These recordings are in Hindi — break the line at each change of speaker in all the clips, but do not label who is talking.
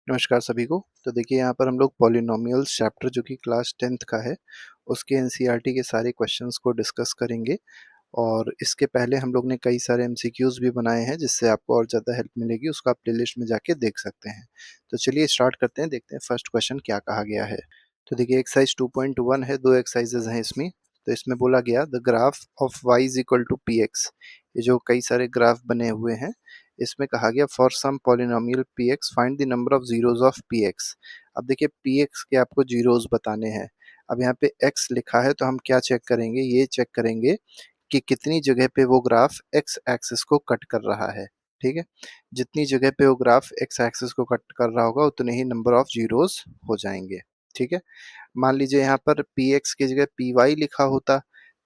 नमस्कार सभी को। तो देखिए यहाँ पर हम लोग पॉलिनोमियल्स चैप्टर जो कि क्लास 10th का है, उसके एनसीईआरटी के सारे क्वेश्चंस को डिस्कस करेंगे। और इसके पहले हम लोग ने कई सारे एमसीक्यूज भी बनाए हैं जिससे आपको और ज़्यादा हेल्प मिलेगी, उसको आप प्लेलिस्ट में जाके देख सकते हैं। तो चलिए स्टार्ट करते हैं, देखते हैं फर्स्ट क्वेश्चन क्या कहा गया है। तो देखिए एक्सरसाइज 2.1 है, दो एक्सरसाइजेज हैं इसमें। तो इसमें बोला गया the graph of y is equal to P X. ये जो कई सारे ग्राफ बने हुए हैं, इसमें कहा गया for some polynomial P X find the number of zeros of P X. अब देखिए पी एक्स के आपको जीरोज बताने हैं। अब यहाँ पे x लिखा है तो हम क्या चेक करेंगे, ये चेक करेंगे कि कितनी जगह पे वो ग्राफ एक्स एक्सिस को कट कर रहा है। ठीक है, जितनी जगह पे वो ग्राफ एक्स एक्सिस को कट कर रहा होगा उतने ही नंबर ऑफ जीरोज हो जाएंगे। ठीक है, मान लीजिए यहाँ पर पी एक्स की जगह पी वाई लिखा होता,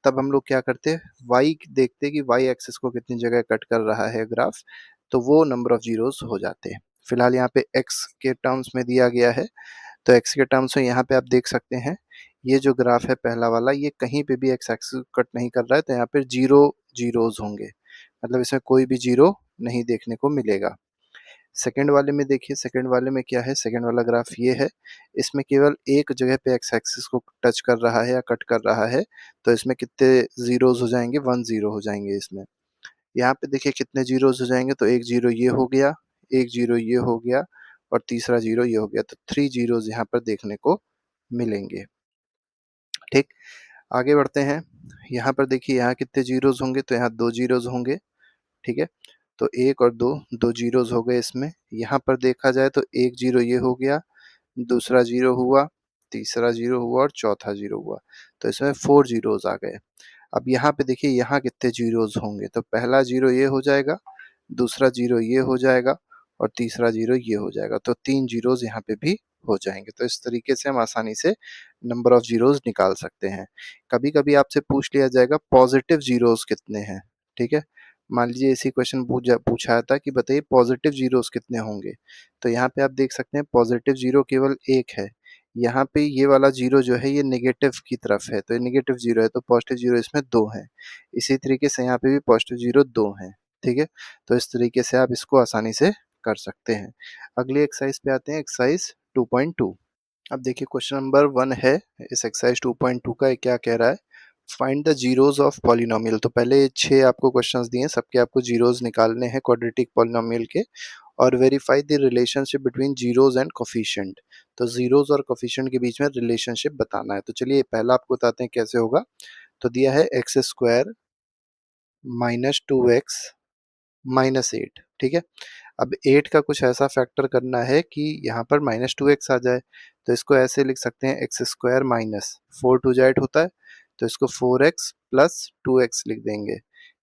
तब हम लोग क्या करते, वाई देखते कि वाई एक्सिस को कितनी जगह कट कर रहा है ग्राफ, तो वो नंबर ऑफ जीरोज हो जाते हैं। फिलहाल यहाँ पे एक्स के टर्म्स में दिया गया है, तो एक्स के टर्म्स में यहाँ पे आप देख सकते हैं, ये जो ग्राफ है पहला वाला, ये कहीं पे भी एक्स एक्सिस कट नहीं कर रहा है, तो यहाँ पे जीरो जीरोज होंगे, मतलब इसमें कोई भी जीरो नहीं देखने को मिलेगा। सेकंड वाले में देखिए, सेकंड वाले में क्या है, सेकंड वाला ग्राफ ये है, इसमें केवल एक जगह पे एक्स एक्सिस को टच कर रहा है या कट कर रहा है, तो इसमें कितने जीरोज हो जाएंगे, 1 0 हो जाएंगे इसमें। यहाँ पे देखिए कितने जीरोज हो जाएंगे, तो एक जीरो ये हो गया, एक जीरो ये हो गया, और तीसरा जीरो ये हो गया, तो 3 जीरोज यहाँ पर देखने को मिलेंगे। ठीक, आगे बढ़ते हैं। यहाँ पर देखिए यहाँ कितने जीरोज होंगे, तो यहाँ 2 जीरोज होंगे। ठीक है, तो एक और दो, 2 जीरोज हो गए इसमें। यहाँ पर देखा जाए तो एक जीरो ये हो गया, दूसरा जीरो हुआ, तीसरा जीरो हुआ और चौथा जीरो हुआ, तो इसमें 4 जीरोज आ गए। अब यहाँ पे देखिए यहाँ कितने जीरोज होंगे, तो पहला जीरो ये हो जाएगा, दूसरा जीरो ये हो जाएगा और तीसरा जीरो ये हो जाएगा, तो 3 जीरोज यहाँ पे भी हो जाएंगे। तो इस तरीके से हम आसानी से नंबर ऑफ जीरोज निकाल सकते हैं। कभी कभी आपसे पूछ लिया जाएगा पॉजिटिव जीरोज कितने हैं। ठीक है, मान लीजिए इसी क्वेश्चन पूछा था कि बताइए पॉजिटिव जीरोज कितने होंगे, तो यहाँ पे आप देख सकते हैं पॉजिटिव जीरो केवल एक है। यहाँ पे ये वाला जीरो जो है ये नेगेटिव की तरफ है, तो ये नेगेटिव जीरो है, तो पॉजिटिव जीरो इसमें 2 है। इसी तरीके से यहाँ पे भी पॉजिटिव जीरो 2 है। ठीक है, तो इस तरीके से आप इसको आसानी से कर सकते हैं। अगली एक्सरसाइज पे आते हैं, एक्सरसाइज 2.2। अब देखिए क्वेश्चन नंबर 1 है इस एक्सरसाइज 2.2 का, ये क्या कह रहा है, find the zeros of polynomial. तो पहले 6 आपको क्वेश्चंस दिए हैं, सबके आपको जीरोज निकालने हैं क्वाड्रेटिक पॉलिनोमियल के, और verify the relationship between zeros and coefficient. तो जीरोज और कोफिशिएंट के बीच में रिलेशनशिप बताना है। तो चलिए पहला आपको बताते हैं कैसे होगा। तो दिया है x square minus 2x minus 8। ठीक है, अब 8 का कुछ ऐसा फैक्टर करना है कि यहाँ पर -2x आ जाए, तो इसको ऐसे लिख सकते हैं, एक्स स्क्वायर माइनस 4 2 होता है, तो इसको 4x प्लस 2x लिख देंगे,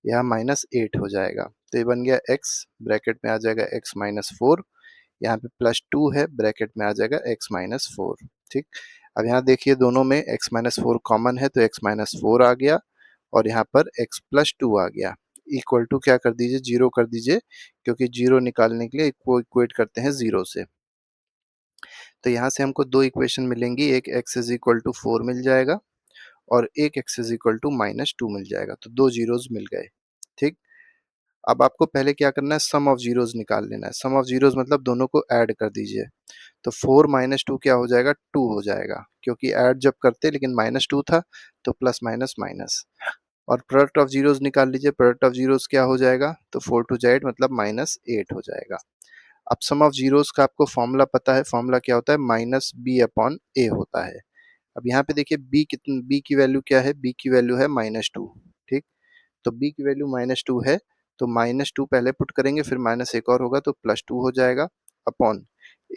यहाँ -8 हो जाएगा। तो ये बन गया x, ब्रैकेट में आ जाएगा x माइनस 4, यहाँ पे प्लस 2 है, ब्रैकेट में आ जाएगा x माइनस 4। ठीक, अब यहाँ देखिए दोनों में x माइनस 4 कॉमन है, तो x माइनस 4 आ गया, और यहाँ पर x प्लस 2 आ गया। इक्वल टू क्या कर दीजिए, जीरो कर दीजिए, क्योंकि जीरो निकालने के लिए इसको इक्वेट करते हैं जीरो से। तो यहाँ से हमको दो इक्वेशन मिलेंगी, एक x इज इक्वल टू 4 मिल जाएगा और एक x इज इक्वल टू -2 मिल जाएगा, तो दो जीरोज मिल गए। ठीक, अब आपको पहले क्या करना है, सम ऑफ जीरोज निकाल लेना है। सम ऑफ जीरोज मतलब दोनों को ऐड कर दीजिए, तो 4 माइनस 2 क्या हो जाएगा, 2 हो जाएगा, क्योंकि ऐड जब करते लेकिन -2 था, तो प्लस माइनस माइनस। और प्रोडक्ट ऑफ जीरोज निकाल लीजिए, प्रोडक्ट ऑफ जीरोज क्या हो जाएगा, तो 4 2 मतलब -8 हो जाएगा। अब सम ऑफ जीरोज का आपको फॉर्मूला पता है, फॉर्मूला क्या होता है, -b/a होता है। अब यहाँ पे देखिए b की वैल्यू क्या है, b की वैल्यू है -2। ठीक, तो b की वैल्यू -2 है, तो -2 पहले पुट करेंगे, फिर माइनस एक और होगा तो +2 हो जाएगा, अपॉन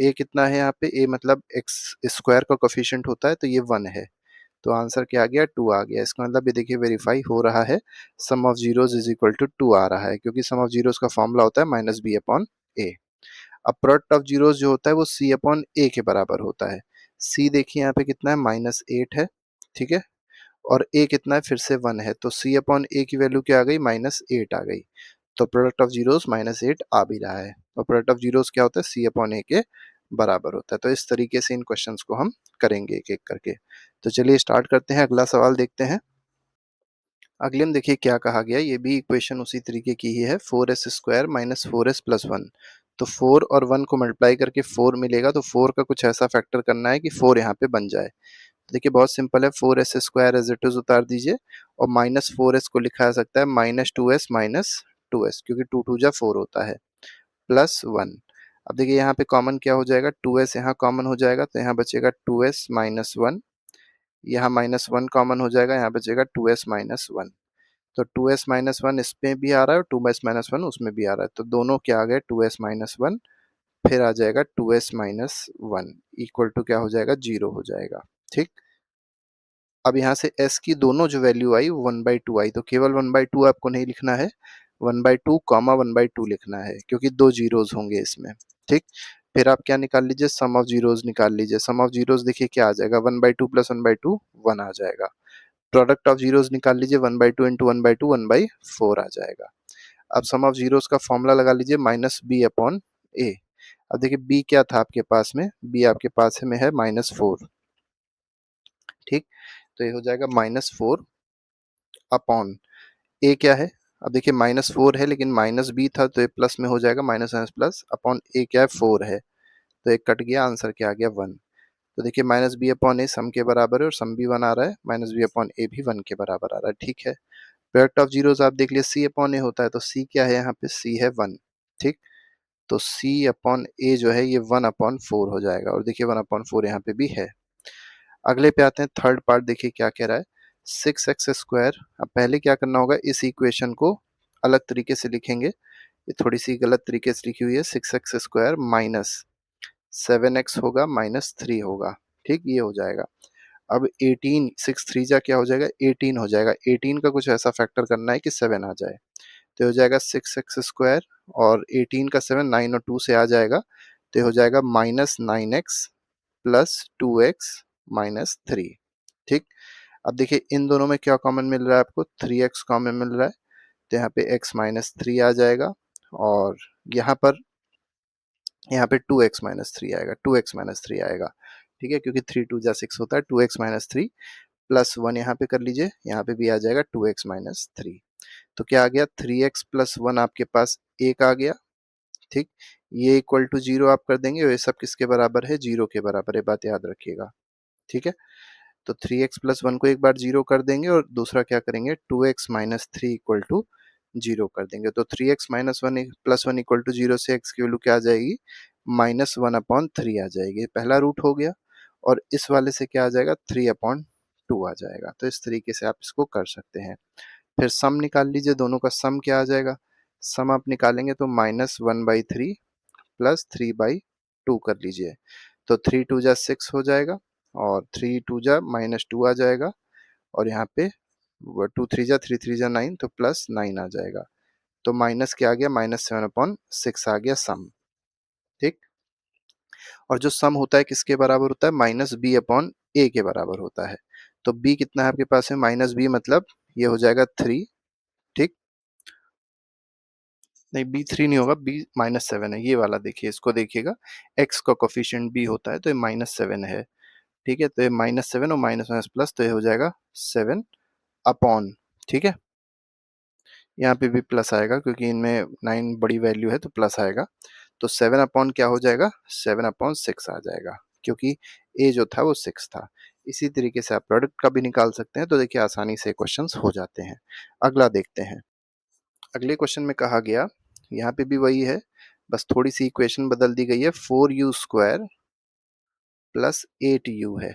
a कितना है, यहाँ पे a मतलब x स्क्वायर का कोफिशिएंट होता है, तो ये 1 है, तो आंसर क्या आ गया, 2 आ गया। इसका मतलब ये देखिए वेरीफाई हो रहा है, sum of zeros is equal to 2 आ रहा है, क्योंकि सम ऑफ जीरोज का फॉर्मूला होता है -b/a। अब प्रोडक्ट ऑफ जीरोज जो होता है वो c/a के बराबर होता है। c देखिए यहाँ पे कितना है, -8 है। ठीक है, और a कितना है, फिर से 1 है, तो c/a की वैल्यू क्या आ गई, -8 आ गई। तो प्रोडक्ट ऑफ जीरोज -8 आ भी रहा है, और प्रोडक्ट ऑफ जीरोज क्या होता है, c/a के बराबर होता है। तो इस तरीके से इन क्वेश्चंस को हम करेंगे एक एक करके। तो चलिए स्टार्ट करते हैं, अगला सवाल देखते हैं। अगले में देखिए क्या कहा गया, ये भी इक्वेशन उसी तरीके की ही है, 4s square minus 4s plus 1। तो 4 और 1 को मल्टीप्लाई करके 4 मिलेगा, तो 4 का कुछ ऐसा फैक्टर करना है कि 4 यहाँ पे बन जाए। तो देखिए बहुत सिंपल है, 4s square as it is उतार दीजिए और -4s को लिखा जा सकता है -2s क्योंकि 2 2 जा 4 होता है, प्लस 1। अब देखिए यहाँ पे कॉमन क्या हो जाएगा, 2s यहाँ कॉमन हो जाएगा, तो यहाँ बचेगा 2s माइनस 1, यहाँ -1 कॉमन हो जाएगा, यहाँ बचेगा 2s माइनस 1। तो 2s माइनस 1 इसमें भी आ रहा है और 2s माइनस 1 उसमें भी आ रहा है, तो दोनों क्या आ गए, 2s माइनस 1, फिर आ जाएगा 2s माइनस 1 इक्वल टू क्या हो जाएगा, 0 हो जाएगा। ठीक, अब यहाँ से s की दोनों जो वैल्यू आई वो 1/2 आई, तो केवल 1/2 आपको नहीं लिखना है, 1/2 कॉमा 1/2 लिखना है, क्योंकि दो जीरोज होंगे इसमें। ठीक, फिर आप क्या निकाल लीजिए, सम ऑफ जीरोज निकाल लीजिए। सम ऑफ जीरोज देखिए क्या आ जाएगा, 1/2 प्लस 1/2 1 आ जाएगा। प्रोडक्ट ऑफ जीरोज निकाल लीजिए, 1/2 इंटू 1/2 1/4 आ जाएगा। अब सम ऑफ जीरोज का फॉर्मूला लगा लीजिए, माइनस बी अपॉन ए। अब देखिए बी क्या था आपके पास में, बी आपके पास में है -4। ठीक, तो ये हो जाएगा -4 अपॉन ए क्या है। अब देखिए -4 है लेकिन माइनस बी था, तो ये प्लस में हो जाएगा, माइनस माइनस प्लस अपॉन ए क्या है 4 है, तो एक कट गया, आंसर क्या आ गया 1। तो देखिए माइनस बी अपॉन ए सम के बराबर है और सम भी 1 आ रहा है, माइनस बी अपॉन ए भी 1 के बराबर आ रहा है। ठीक है, प्रोडक्ट ऑफ जीरोस आप देख लिए, सी अपॉन ए होता है, तो सी क्या है यहाँ पे, सी है 1। ठीक, तो सी अपॉन ए जो है ये 1/4 हो जाएगा, और देखिए 1/4 यहाँ पे भी है। अगले पे आते हैं, थर्ड पार्ट देखिए क्या कह रहा है, 6x²। अब पहले क्या करना होगा, इस इक्वेशन को अलग तरीके से लिखेंगे, ये थोड़ी सी गलत तरीके से लिखी हुई है, 6x² माइनस 7x होगा माइनस 3 होगा। ठीक, ये हो जाएगा। अब 18, 6 3 जा क्या हो जाएगा, 18 हो जाएगा। 18 का कुछ ऐसा फैक्टर करना है कि 7 आ जाए, तो हो जाएगा 6x² और 18 का 7 9 और 2 से आ जाएगा, तो ये हो जाएगा -9x प्लस 2x माइनस 3। ठीक, अब देखिए इन दोनों में क्या कॉमन मिल रहा है आपको, 3x कॉमन मिल रहा है, तो यहाँ पे x माइनस 3 आ जाएगा, और यहाँ पे 2x माइनस 3 आएगा, 2x माइनस 3 आएगा। ठीक है, क्योंकि 3 2 जा 6 होता है, 2x माइनस 3 प्लस 1 यहाँ पे कर लीजिए, यहाँ पे भी आ जाएगा 2x माइनस 3। तो क्या आ गया, 3x प्लस 1 आपके पास एक आ गया। ठीक, ये इक्वल टू 0 आप कर देंगे, और ये सब किसके बराबर है, 0 के बराबर है, बात याद रखिएगा। ठीक है, तो 3x प्लस 1 को एक बार 0 कर देंगे, और दूसरा क्या करेंगे, 2x माइनस 3 इक्वल टू 0 कर देंगे, तो 3x minus 1 plus 1 equal to 0 से x की वैल्यू क्या आ जाएगी, -1/3 आ जाएगी, पहला रूट हो गया। और इस वाले से क्या आ जाएगा, 3/2 आ जाएगा। तो इस तरीके से आप इसको कर सकते हैं। फिर सम निकाल लीजिए, दोनों का सम क्या आ जाएगा, सम आप निकालेंगे तो -1/3 प्लस 3/2 कर लीजिए, तो 3 2 जा 6 हो जाएगा, और 3 2 जा -2 आ जाएगा, और यहाँ पे 2 3 जा 3 3 जा 9, तो प्लस 9 आ जाएगा। तो माइनस क्या आ गया, -7/6 आ गया सम। ठीक, और जो सम होता है किसके बराबर होता है, -b/a के बराबर होता है। तो b कितना है आपके पास में, -b मतलब ये हो जाएगा 3। ठीक, नहीं b3 नहीं होगा, b-7 है, ये वाला देखिए, इसको देखिएगा, x का कोफिशिएंट b होता है, तो ये -7 है। ठीक है, तो ये -7 और माइनस माइनस प्लस, तो ये हो जाएगा 7 अपॉन। ठीक है, यहाँ पे भी प्लस आएगा क्योंकि इनमें 9 बड़ी वैल्यू है, तो प्लस आएगा, तो 7 अपॉन क्या हो जाएगा, 7/6 आ जाएगा, क्योंकि ए जो था वो 6 था। इसी तरीके से आप प्रोडक्ट का भी निकाल सकते हैं, तो देखिए आसानी से क्वेश्चंस हो जाते हैं। अगला देखते हैं, अगले क्वेश्चन में कहा गया, यहाँ पे भी वही है, बस थोड़ी सी इक्वेशन बदल दी गई है, 4u² प्लस 8u है,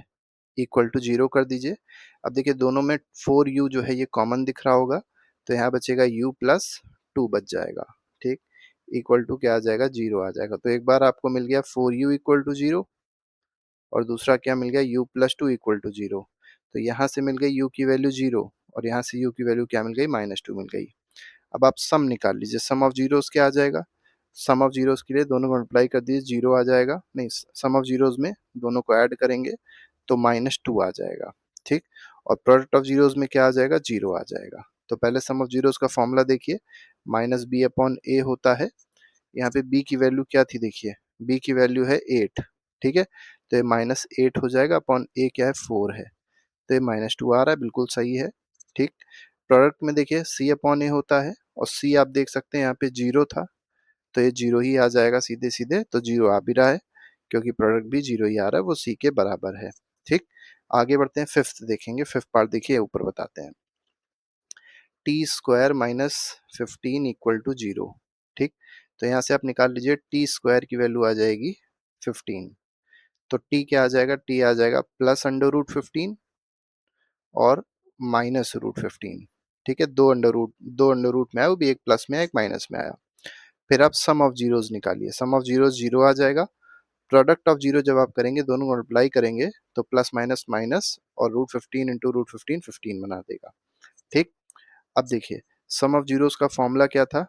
इक्वल टू 0 कर दीजिए। अब देखिए दोनों में 4u जो है ये कॉमन दिख रहा होगा, तो यहाँ बचेगा u प्लस 2 बच जाएगा। ठीक, इक्वल टू क्या आ जाएगा, 0 आ जाएगा। तो एक बार आपको मिल गया 4u इक्वल टू 0, और दूसरा क्या मिल गया, u प्लस 2 इक्वल टू 0। तो यहाँ से मिल गई u की वैल्यू 0, और यहाँ से u की वैल्यू क्या मिल गई, -2 मिल गई। अब आप सम निकाल लीजिए, सम ऑफ जीरोस क्या आ जाएगा, सम ऑफ जीरोस के लिए दोनों को मल्टीप्लाई कर दीजिए, 0 आ जाएगा, नहीं सम ऑफ जीरोस में दोनों को ऐड करेंगे तो -2 आ जाएगा। ठीक, और प्रोडक्ट ऑफ जीरोस में क्या आ जाएगा, 0 आ जाएगा। तो पहले सम ऑफ जीरोस का फॉर्मूला देखिए, -b/a होता है, यहाँ पे b की वैल्यू क्या थी, देखिए b की वैल्यू है 8। ठीक है, तो ये -8 हो जाएगा, अपॉन a क्या है 4 है, तो ये -2 आ रहा है, बिल्कुल सही है। ठीक, प्रोडक्ट में देखिए c/a होता है, और c आप देख सकते हैं यहाँ पे 0 था, तो ये 0 ही आ जाएगा सीधे-सीधे, तो 0 आ भी रहा है क्योंकि प्रोडक्ट भी 0 ही आ रहा है, वो सी के बराबर है। ठीक? आगे बढ़ते हैं, फिफ्थ देखेंगे। फिफ्थ पार्ट देखिए, ऊपर बताते हैं। T square minus 15 equal to 0। ठीक? तो यहाँ से आप निकाल लीजिए, टी स्क्वायर की वैल्यू आ जाएगी 15। तो टी क्या आ जाएगा? टी आ जाएगा प्लस अंडर रूट 15 और माइनस रूट 15। ठीक है, दो अंडर रूट में आया, वो भी एक प्लस में आया, एक माइनस में आया। फिर आप सम ऑफ जीरोस निकालिए। सम ऑफ जीरोस 0 आ जाएगा। प्रोडक्ट ऑफ जीरो जब आप करेंगे, दोनों मल्टीप्लाई करेंगे, तो प्लस माइनस माइनस और रूट 15 इंटू रूट 15 15 बना देगा। ठीक? अब देखिए, सम ऑफ जीरोस का फॉर्मूला क्या था?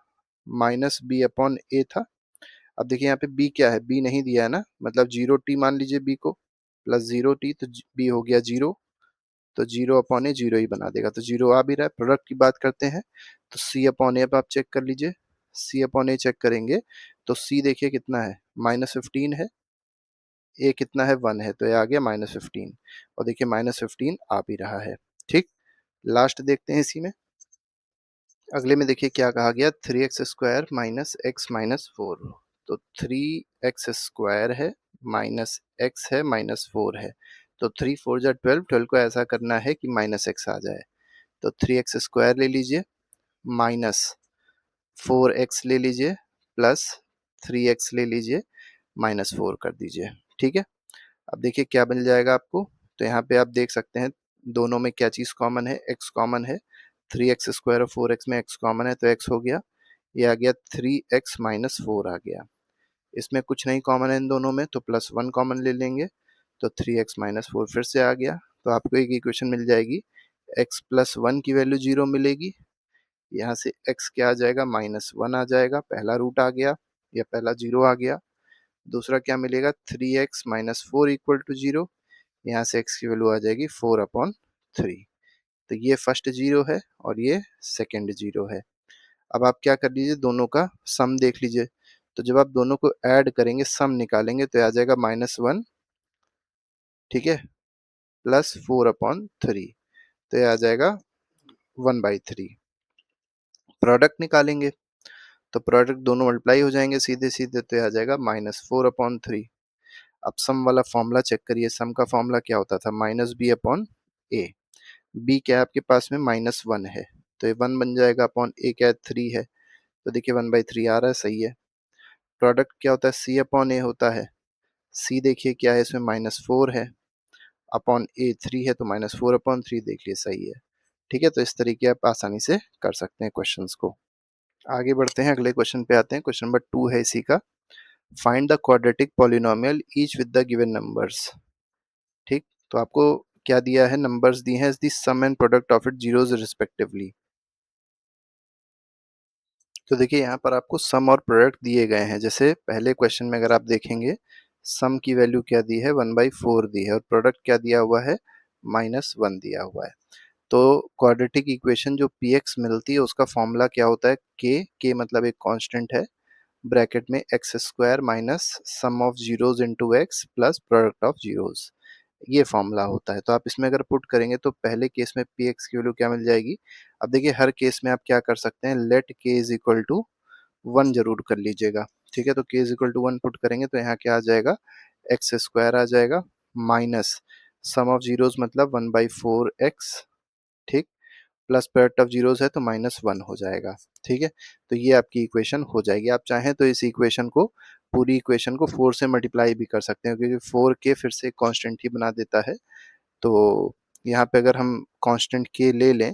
माइनस बी अपॉन ए था। अब देखिए यहाँ पे बी क्या है? बी नहीं दिया है ना, मतलब 0t मान लीजिए बी को, प्लस 0t, तो बी हो गया 0। तो 0 अपॉन ए 0 ही बना देगा, तो 0 आ भी रहा है। प्रोडक्ट की बात करते हैं, तो सी अपॉन ए अब आप चेक कर लीजिए। सी अपॉन ए चेक करेंगे तो सी देखिए कितना है? -15 है। ए कितना है? 1 है, तो ये आ गया -15। और देखिए -15 आ भी रहा है। ठीक? लास्ट देखते हैं इसी में। अगले में देखिए क्या कहा गया, 3x² माइनस एक्स माइनस 4। तो 3x² है, माइनस एक्स है, -4 है। तो 3 4 जा 12, 12 को ऐसा करना है कि -x आ जाए। तो 3x² ले लीजिए, माइनस 4x ले लीजिए, प्लस 3x ले लीजिए, -4 कर दीजिए। ठीक है? अब देखिए क्या बन जाएगा आपको। तो यहाँ पे आप देख सकते हैं, दोनों में क्या चीज़ कॉमन है? x कॉमन है। 3x² और 4x में x कॉमन है, तो x हो गया। ये आ गया 3x माइनस 4 आ गया। इसमें कुछ नहीं कॉमन है इन दोनों में, तो +1 कॉमन ले लेंगे, तो 3x माइनस 4 फिर से आ गया। तो आपको एक इक्वेशन मिल जाएगी, x प्लस 1 की वैल्यू 0 मिलेगी। यहाँ से x क्या आ जाएगा? -1 आ जाएगा। पहला रूट आ गया, या पहला 0 आ गया। दूसरा क्या मिलेगा? 3x minus 4 equal to 0। यहाँ से x की वैल्यू आ जाएगी 4 अपॉन 3। तो ये फर्स्ट 0 है और ये सेकंड 0 है। अब आप क्या कर लीजिए, दोनों का सम देख लीजिए। तो जब आप दोनों को ऐड करेंगे, सम निकालेंगे, तो आ जाएगा -1, ठीक है, प्लस 4 अपॉन 3। तो ये आ जाएगा 1/3। प्रोडक्ट निकालेंगे, तो प्रोडक्ट दोनों मल्टीप्लाई हो जाएंगे सीधे सीधे, तो ये आ जाएगा -4 अपॉन 3। अब सम वाला फॉर्मूला चेक करिए। सम का फॉर्मूला क्या होता था? माइनस बी अपॉन ए। बी क्या है आपके पास में? -1 है, तो ये 1 बन जाएगा, अपॉन ए क्या है? 3 है, तो देखिए 1/3 आ रहा है, सही है। प्रोडक्ट क्या होता है? सी अपॉन ए होता है। सी देखिए क्या है, इसमें -4 है, अपॉन ए 3 है, तो -4 अपॉन 3 देखिए, सही है। ठीक है, तो इस तरीके आप आसानी से कर सकते हैं क्वेश्चंस को। आगे बढ़ते हैं, अगले क्वेश्चन पे आते हैं। क्वेश्चन नंबर 2 है इसी का। Find the quadratic polynomial each with the given numbers. ठीक? तो आपको क्या दिया है? नंबर्स दिए हैं, the sum and product of it zeros respectively. तो देखिए यहाँ पर आपको सम और प्रोडक्ट दिए गए हैं। जैसे पहले क्वेश्चन में अगर आप देखेंगे, सम की वैल्यू क्या दी है? 1/4 दी है, और प्रोडक्ट क्या दिया हुआ है? -1 दिया हुआ है। तो क्वाड्रेटिक इक्वेशन जो px मिलती है, उसका फॉर्मूला क्या होता है? k मतलब एक कांस्टेंट है, ब्रैकेट में x² minus sum of zeros into x plus product of zeros, ये फॉर्मूला होता है। तो आप इसमें अगर पुट करेंगे, तो पहले केस में px की वैल्यू क्या मिल जाएगी? अब देखिए हर केस में आप क्या कर सकते हैं, let k is equal to 1 जरूर कर लीजिएगा। ठीक है, तो k is equal to 1 put करेंगे, तो यहाँ क्या आ जाएगा? x² आ जाएगा, माइनस सम ऑफ जीरोस मतलब 1/4x, ठीक, प्लस प्रोडक्ट ऑफ जीरोस है, तो -1 हो जाएगा। ठीक है, तो ये आपकी इक्वेशन हो जाएगी। आप चाहें तो इस इक्वेशन को, पूरी इक्वेशन को 4 से मल्टीप्लाई भी कर सकते हैं, क्योंकि 4k फिर से कांस्टेंट ही बना देता है। तो यहाँ पे अगर हम कांस्टेंट k ले लें,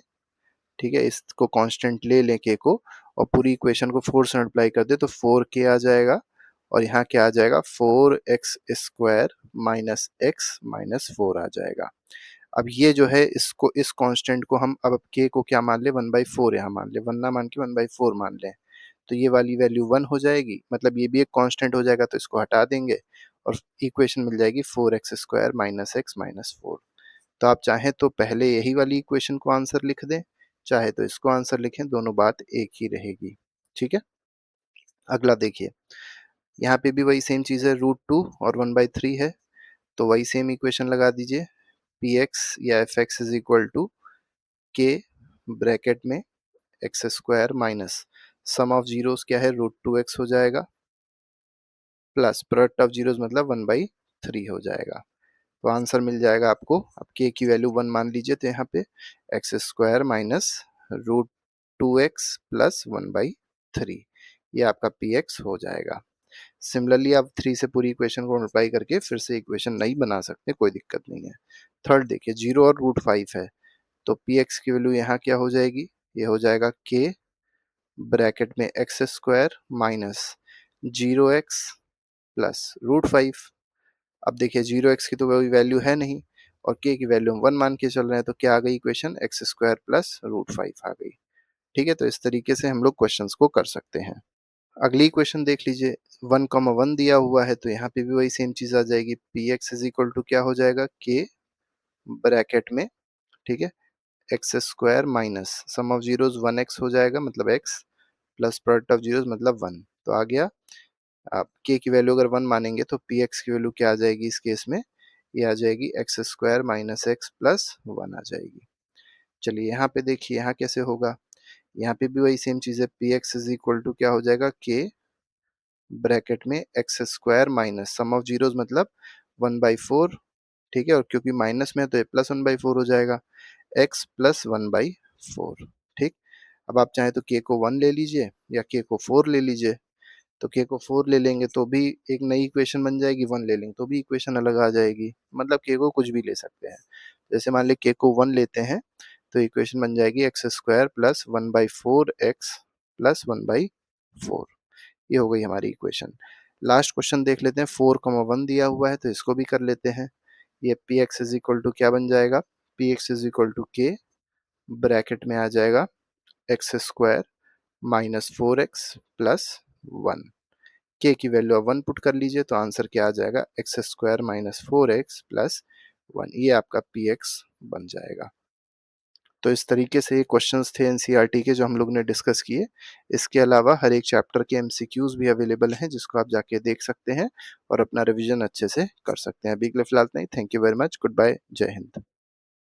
ठीक है, इसको कांस्टेंट ले लें k को, और पूरी इक्वेशन को 4 से मल्टीप्लाई कर दे, तो 4k आ जाएगा। और यहाँ क्या आ जाएगा? 4x² माइनस x माइनस 4 आ जाएगा। अब ये जो है, इसको, इस कांस्टेंट को हम अब k को क्या मान ले? 1/4 यहाँ मान ले, 1 ना मान के 1/4 मान लें, तो ये वाली वैल्यू 1 हो जाएगी, मतलब ये भी एक कांस्टेंट हो जाएगा, तो इसको हटा देंगे और इक्वेशन मिल जाएगी 4x² माइनस x माइनस 4। तो आप चाहें तो पहले यही वाली इक्वेशन को आंसर लिख दें, चाहे तो इसको आंसर लिखें, दोनों बात एक ही रहेगी। ठीक है, अगला देखिए, यहाँ पे भी वही सेम चीज़ है, √2 और 1/3 है, तो वही सेम इक्वेशन लगा दीजिए। px या fx is equal to k bracket में x² minus sum of zeros क्या है, √2x हो जाएगा, प्लस प्रोडक्ट ऑफ जीरोस मतलब 1/3 हो जाएगा। तो आंसर मिल जाएगा आपको। अब k की वैल्यू 1 मान लीजिए, तो यहाँ पे x² माइनस √2x प्लस 1/3, ये आपका px हो जाएगा। सिमिलरली आप 3 से पूरी इक्वेशन को मल्टीप्लाई करके फिर से इक्वेशन नहीं बना सकते, कोई दिक्कत नहीं है। थर्ड देखिए, 0 और √5 है, तो px की वैल्यू यहाँ क्या हो जाएगी, ये हो जाएगा k ब्रैकेट में x² माइनस 0x प्लस √5। अब देखिए 0x की तो कोई वैल्यू है नहीं और k की वैल्यू हम 1 मान के चल रहे हैं, तो क्या आ गई इक्वेशन, x² प्लस √5 आ गई। ठीक है, तो इस तरीके से हम लोग क्वेश्चंस को कर सकते हैं। अगली इक्वेशन देख लीजिए, 1,1 दिया हुआ है, तो यहाँ पे भी वही सेम चीज आ जाएगी। px इज इक्वल टू क्या हो जाएगा, k ब्रैकेट में, ठीक है, x² minus sum of zeros 1x हो जाएगा मतलब x plus product of zeros मतलब 1। तो आ गया। आप k की वैल्यू अगर 1 मानेंगे तो px की वैल्यू क्या आ जाएगी इस केस में, ये आ जाएगी x² माइनस x प्लस 1 आ जाएगी। चलिए यहाँ पे देखिए, यहाँ कैसे होगा, यहाँ पे भी वही सेम चीज है। px इज इक्वल टू क्या हो जाएगा, k ब्रैकेट में x² minus sum of zeros मतलब 1/4, ठीक है, और क्योंकि माइनस में है तो ये प्लस 1/4 हो जाएगा, x प्लस 1/4। ठीक, अब आप चाहें तो k को 1 ले लीजिए या k को 4 ले लीजिए। तो k को 4 ले लेंगे तो भी एक नई इक्वेशन बन जाएगी, 1 ले लेंगे तो भी इक्वेशन अलग आ जाएगी, मतलब k को कुछ भी ले सकते हैं। जैसे मान ली k को 1 लेते हैं तो इक्वेशन बन जाएगी x² प्लस 1/4x प्लस 1/4, ये हो गई हमारी इक्वेशन। लास्ट क्वेश्चन देख लेते हैं, 4,1 दिया हुआ है तो इसको भी कर लेते हैं। ये px इज इक्वल टू क्या बन जाएगा, px is equal to k bracket में आ जाएगा x² minus 4x plus 1। k की वैल्यू आप 1 पुट कर लीजिए तो आंसर क्या आ जाएगा, x² माइनस 4x प्लस 1, ये आपका px बन जाएगा। तो इस तरीके से ये क्वेश्चंस थे एनसीईआरटी के जो हम लोग ने डिस्कस किए। इसके अलावा हर एक चैप्टर के एमसीक्यूज भी अवेलेबल हैं जिसको आप जाके देख सकते हैं और अपना रिवीजन अच्छे से कर सकते हैं। अभी के लिए फिलहाल नहीं, thank you very much, good bye, जय हिंद।